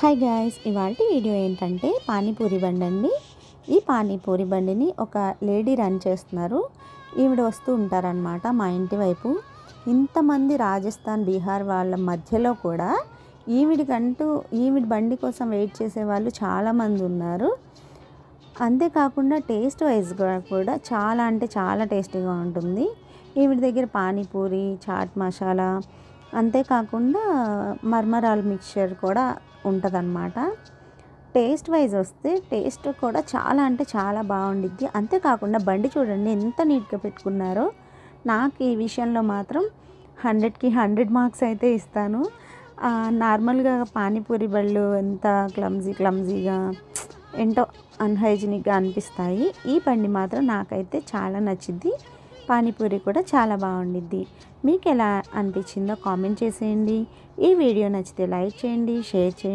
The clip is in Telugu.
హాయ్ గాయ్స్, ఇవాల్టి వీడియో ఏంటంటే పానీపూరి బండి అండి. ఈ పానీపూరి బండిని ఒక లేడీ రన్ చేస్తున్నారు. ఈవిడ వస్తూ ఉంటారనమాట మా ఇంటి వైపు. ఇంతమంది రాజస్థాన్, బీహార్ వాళ్ళ మధ్యలో కూడా ఈవిడ బండి కోసం వెయిట్ చేసే వాళ్ళు చాలామంది ఉన్నారు. అంతేకాకుండా టేస్ట్ వైజ్గా కూడా చాలా అంటే చాలా టేస్టీగా ఉంటుంది. ఈవిడ దగ్గర పానీపూరి, చాట్ మసాలా, అంతేకాకుండా మర్మరాల్ మిక్చర్ కూడా ఉంటుందన్నమాట. టేస్ట్ వైజ్ వస్తే టేస్ట్ కూడా చాలా అంటే చాలా బాగుండిద్ది. అంతేకాకుండా బండి చూడండి ఎంత నీట్గా పెట్టుకున్నారో. నాకు ఈ విషయంలో మాత్రం 100కి 100 మార్క్స్ అయితే ఇస్తాను. నార్మల్గా పానీపూరి బళ్ళు ఎంత క్లమ్జీగా ఏంటో అన్హైజీనిక్గా అనిపిస్తాయి. ఈ బండి మాత్రం నాకైతే చాలా నచ్చింది. పానీపూరి కూడా చాలా బాగుండిద్ది. మీకు ఎలా అనిపించిందో కామెంట్ చేసేయండి. ఈ వీడియో నచ్చితే లైక్ చేయండి, షేర్ చేయండి.